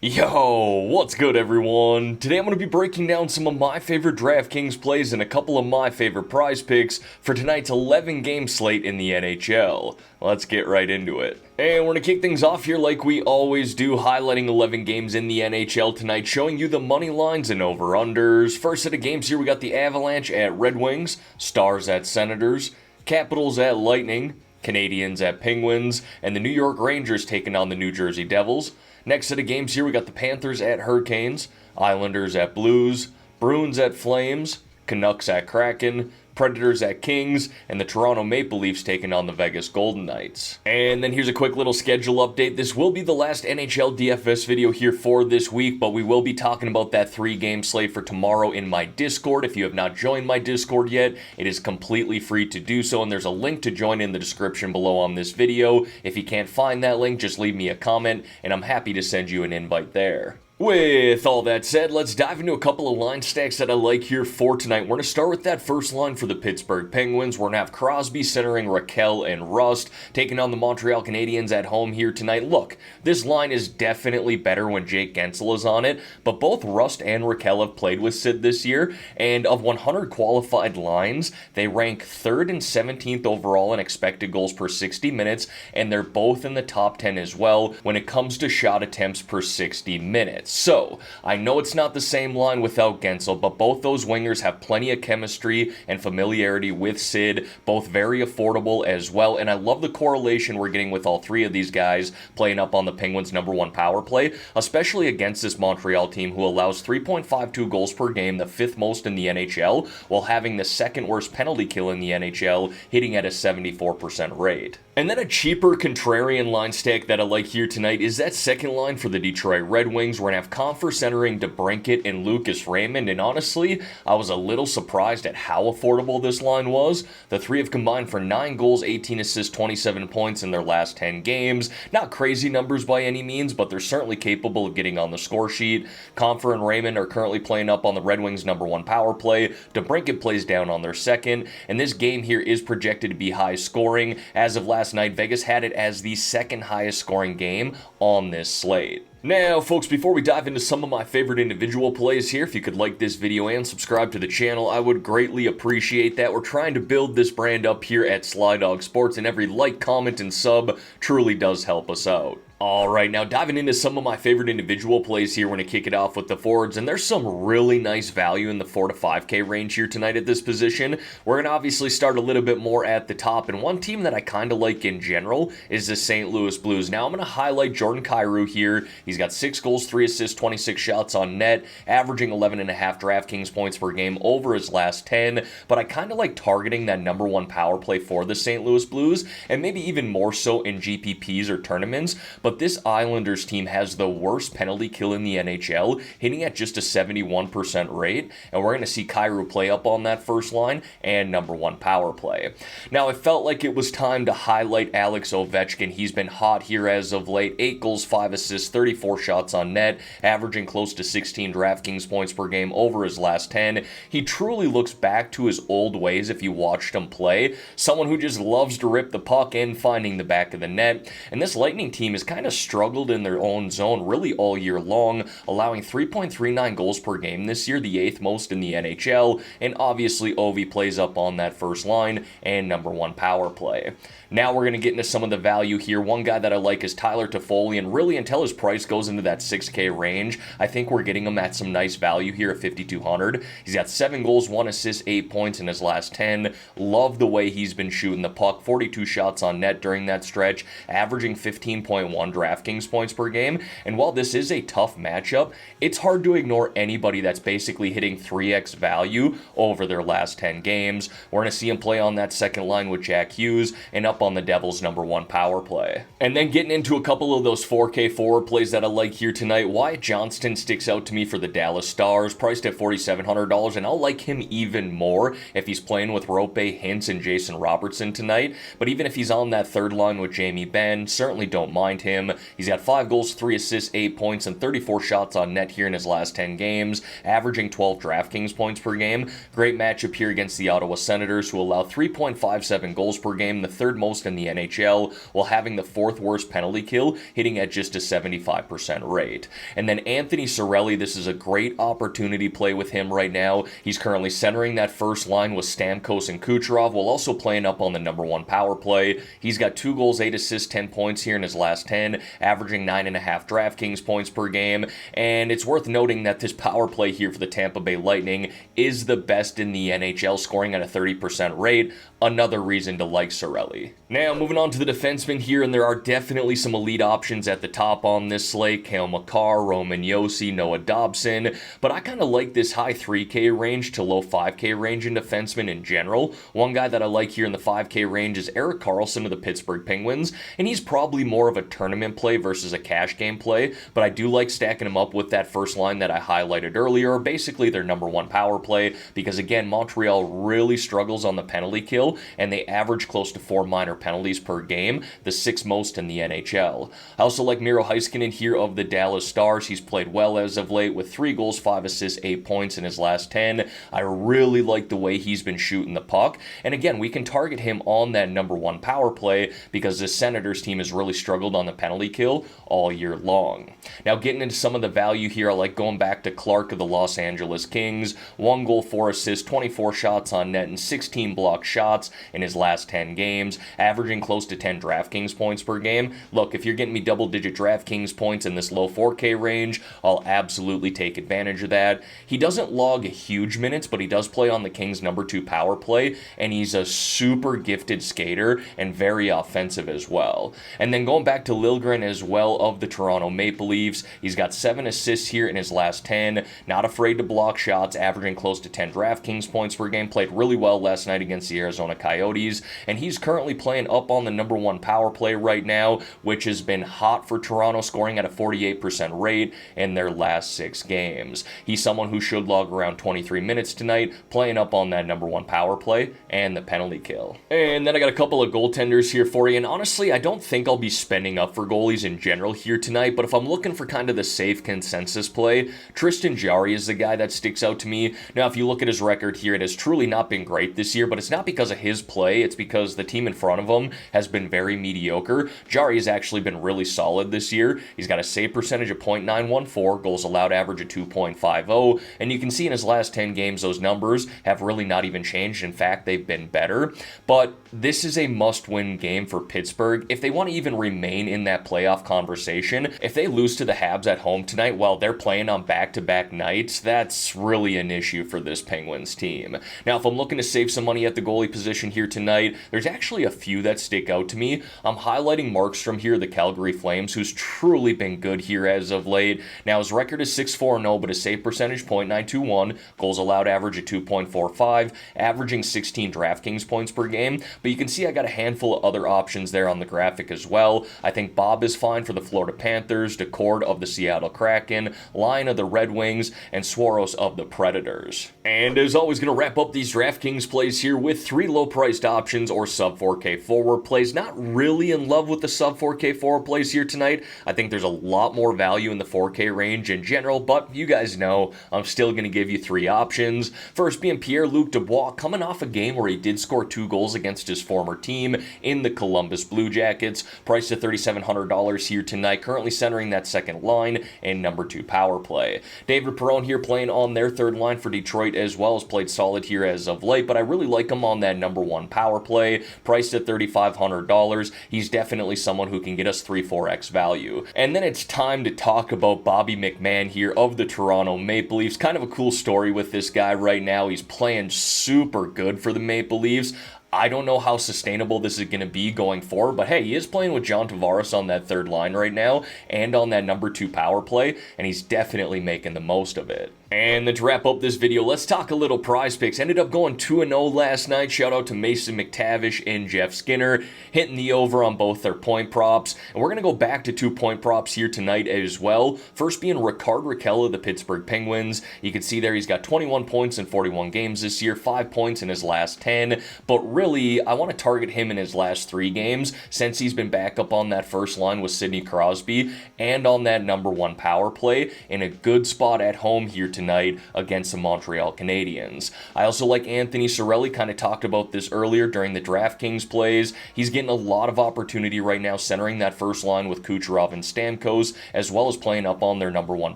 Yo, what's good everyone? Today I'm going to be breaking down some of my favorite DraftKings plays and a couple of my favorite prize picks for tonight's 11 game slate in the NHL. Let's get right into it. And we're going to kick things off here like we always do, highlighting 11 games in the NHL tonight, showing you the money lines and over-unders. First set of games here, we got the Avalanche at Red Wings, Stars at Senators, Capitals at Lightning, Canadiens at Penguins, and the New York Rangers taking on the New Jersey Devils. Next set of games here, we got the Panthers at Hurricanes, Islanders at Blues, Bruins at Flames, Canucks at Kraken, Predators at Kings, and the Toronto Maple Leafs taking on the Vegas Golden Knights. And then here's a quick little schedule update. This will be the last NHL DFS video here for this week, but we will be talking about that 3-game slate for tomorrow in my Discord. If you have not joined my Discord yet, it is completely free to do so, and there's a link to join in the description below on this video. If you can't find that link, just leave me a comment, and I'm happy to send you an invite there. With all that said, let's dive into a couple of line stacks that I like here for tonight. We're going to start with that first line for the Pittsburgh Penguins. We're going to have Crosby centering Raquel and Rust, taking on the Montreal Canadiens at home here tonight. Look, this line is definitely better when Jake Guentzel is on it, but both Rust and Raquel have played with Sid this year, and of 100 qualified lines, they rank 3rd and 17th overall in expected goals per 60 minutes, and they're both in the top 10 as well when it comes to shot attempts per 60 minutes. So, I know it's not the same line without Guentzel, but both those wingers have plenty of chemistry and familiarity with Sid, both very affordable as well, and I love the correlation we're getting with all three of these guys playing up on the Penguins' #1 power play, especially against this Montreal team who allows 3.52 goals per game, the 5th most in the NHL, while having the 2nd worst penalty kill in the NHL, hitting at a 74% rate. And then a cheaper contrarian line stack that I like here tonight is that second line for the Detroit Red Wings. We're going to have Compher centering DeBrincat and Lucas Raymond, and honestly, I was a little surprised at how affordable this line was. The three have combined for 9 goals, 18 assists, 27 points in their last 10 games. Not crazy numbers by any means, but they're certainly capable of getting on the score sheet. Compher and Raymond are currently playing up on the Red Wings' #1 power play. DeBrincat plays down on their 2nd, and this game here is projected to be high scoring. As of last night, Vegas had it as the 2nd highest scoring game on this slate. Now, folks, before we dive into some of my favorite individual plays here, if you could like this video and subscribe to the channel, I would greatly appreciate that. We're trying to build this brand up here at Slydog Sports, and every like, comment, and sub truly does help us out. Alright, now diving into some of my favorite individual plays here, we're going to kick it off with the forwards, and there's some really nice value in the 4 to 5K range here tonight at this position. We're going to obviously start a little bit more at the top, and one team that I kind of like in general is the St. Louis Blues. Now I'm going to highlight Jordan Kyrou here. He's got 6 goals, 3 assists, 26 shots on net, averaging 11.5 DraftKings points per game over his last 10, but I kind of like targeting that #1 power play for the St. Louis Blues, and maybe even more so in GPPs or tournaments, but this Islanders team has the worst penalty kill in the NHL, hitting at just a 71% rate, and we're going to see Kyrou play up on that first line and #1 power play. Now, it felt like it was time to highlight Alex Ovechkin. He's been hot here as of late. 8 goals, 5 assists, 34 shots on net, averaging close to 16 DraftKings points per game over his last 10. He truly looks back to his old ways if you watched him play. Someone who just loves to rip the puck and finding the back of the net. And this Lightning team is kind of struggled in their own zone really all year long, allowing 3.39 goals per game this year, the 8th most in the NHL, and obviously Ovi plays up on that first line and #1 power play. Now we're going to get into some of the value here. One guy that I like is Tyler Toffoli, and really until his price goes into that 6K range, I think we're getting him at some nice value here at 5,200. He's got 7 goals, 1 assist, 8 points in his last 10. Love the way he's been shooting the puck. 42 shots on net during that stretch, averaging 15.1 DraftKings points per game. And while this is a tough matchup, it's hard to ignore anybody that's basically hitting 3x value over their last 10 games. We're going to see him play on that second line with Jack Hughes and up on the Devils' #1 power play. And then getting into a couple of those 4K forward plays that I like here tonight, Wyatt Johnston sticks out to me for the Dallas Stars, priced at $4,700, and I'll like him even more if he's playing with Rope, Hintz, and Jason Robertson tonight. But even if he's on that third line with Jamie Benn, certainly don't mind him. him. He's got 5 goals, 3 assists, 8 points, and 34 shots on net here in his last 10 games, averaging 12 DraftKings points per game. Great matchup here against the Ottawa Senators, who allow 3.57 goals per game, the 3rd most in the NHL, while having the 4th worst penalty kill, hitting at just a 75% rate. And then Anthony Cirelli, this is a great opportunity play with him right now. He's currently centering that first line with Stamkos and Kucherov, while also playing up on the number 1 power play. He's got 2 goals, 8 assists, 10 points here in his last 10, averaging 9.5 DraftKings points per game. And it's worth noting that this power play here for the Tampa Bay Lightning is the best in the NHL, scoring at a 30% rate. Another reason to like Cirelli. Now, moving on to the defensemen here, and there are definitely some elite options at the top on this slate. Cale Makar, Roman Josi, Noah Dobson, but I kind of like this high 3K range to low 5K range in defensemen in general. One guy that I like here in the 5K range is Erik Karlsson of the Pittsburgh Penguins, and he's probably more of a tournament play versus a cash game play, but I do like stacking him up with that first line that I highlighted earlier, basically their number 1 power play, because again, Montreal really struggles on the penalty kill, and they average close to 4 minor penalties per game, the 6th most in the NHL. I also like Miro Heiskanen here of the Dallas Stars. He's played well as of late with 3 goals, 5 assists, 8 points in his last 10. I really like the way he's been shooting the puck, and again, we can target him on that number 1 power play because the Senators team has really struggled on the penalty kill all year long. Now, getting into some of the value here, I like going back to Clark of the Los Angeles Kings. 1 goal, 4 assists, 24 shots on net, and 16 blocked shots in his last 10 games, averaging close to 10 DraftKings points per game. Look, if you're getting me double-digit DraftKings points in this low 4K range, I'll absolutely take advantage of that. He doesn't log huge minutes, but he does play on the Kings' number 2 power play, and he's a super gifted skater and very offensive as well. And then going back to Liljegren as well of the Toronto Maple Leafs, he's got 7 assists here in his last 10, not afraid to block shots, averaging close to 10 DraftKings points per game, played really well last night against the Arizona Coyotes, and he's currently playing up on the number 1 power play right now, which has been hot for Toronto, scoring at a 48% rate in their last 6 games. He's someone who should log around 23 minutes tonight, playing up on that number 1 power play and the penalty kill. And then I got a couple of goaltenders here for you, and honestly, I don't think I'll be spending up for goalies in general here tonight, but if I'm looking for kind of the safe consensus play, Tristan Jarry is the guy that sticks out to me. Now, if you look at his record here, it has truly not been great this year, but it's not because of his play, it's because the team in front of him has been very mediocre. Jarry has actually been really solid this year. He's got a save percentage of .914, goals allowed average of 2.50, and you can see in his last 10 games those numbers have really not even changed. In fact, they've been better. But this is a must-win game for Pittsburgh if they want to even remain in that playoff conversation. If they lose to the Habs at home tonight while they're playing on back-to-back nights, that's really an issue for this Penguins team. Now, if I'm looking to save some money at the goalie position here tonight, there's actually a few that stick out to me. I'm highlighting Markstrom here, the Calgary Flames, who's truly been good here as of late. Now, his record is 6-4-0, but his save percentage .921, goals allowed average at 2.45, averaging 16 DraftKings points per game. But you can see I got a handful of other options there on the graphic as well. I think Bob is fine for the Florida Panthers, DeCord of the Seattle Kraken, Lyon of the Red Wings, and Swaros of the Predators. And as always, going to wrap up these DraftKings plays here with 3 low-priced options or sub-4K forward plays. Not really in love with the sub-4K forward plays here tonight. I think there's a lot more value in the 4K range in general, but you guys know I'm still going to give you 3 options. First being Pierre-Luc Dubois, coming off a game where he did score 2 goals against his former team in the Columbus Blue Jackets, priced at $3,700 here tonight, currently centering that second line and number 2 power play. David Perron here playing on their third line for Detroit as well, has played solid here as of late, but I really like him on that number 1 power play, priced at $3,500. He's definitely someone who can get us 3-4x value. And then it's time to talk about Bobby McMann here of the Toronto Maple Leafs. Kind of a cool story with this guy right now. He's playing super good for the Maple Leafs. I don't know how sustainable this is going to be going forward, but hey, he is playing with John Tavares on that third line right now and on that number 2 power play, and he's definitely making the most of it. And then to wrap up this video, let's talk a little prize picks. Ended up going 2-0 last night. Shout out to Mason McTavish and Jeff Skinner, hitting the over on both their point props. And we're going to go back to 2 point props here tonight as well. First being Rickard Rakell of the Pittsburgh Penguins. You can see there he's got 21 points in 41 games this year, 5 points in his last 10. But really, I want to target him in his last 3 games since he's been back up on that first line with Sidney Crosby and on that number 1 power play in a good spot at home here tonight against the Montreal Canadiens. I also like Anthony Cirelli, kind of talked about this earlier during the DraftKings plays. He's getting a lot of opportunity right now centering that first line with Kucherov and Stamkos, as well as playing up on their number 1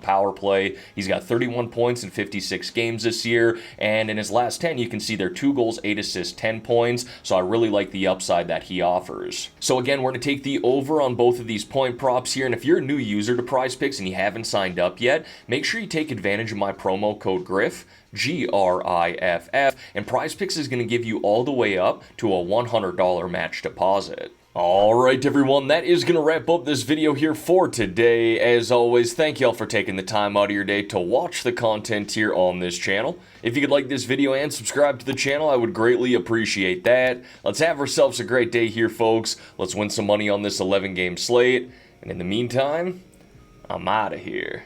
power play. He's got 31 points in 56 games this year, and in his last 10, you can see they're 2 goals, 8 assists, 10 points, so I really like the upside that he offers. So again, we're going to take the over on both of these point props here, and if you're a new user to Prizepicks and you haven't signed up yet, make sure you take advantage of my promo code GRIFF, GRIFF, and Prizepicks is going to give you all the way up to a $100 match deposit. Alright everyone, that is going to wrap up this video here for today. As always, thank y'all for taking the time out of your day to watch the content here on this channel. If you could like this video and subscribe to the channel, I would greatly appreciate that. Let's have ourselves a great day here, folks. Let's win some money on this 11-game slate. And in the meantime, I'm out of here.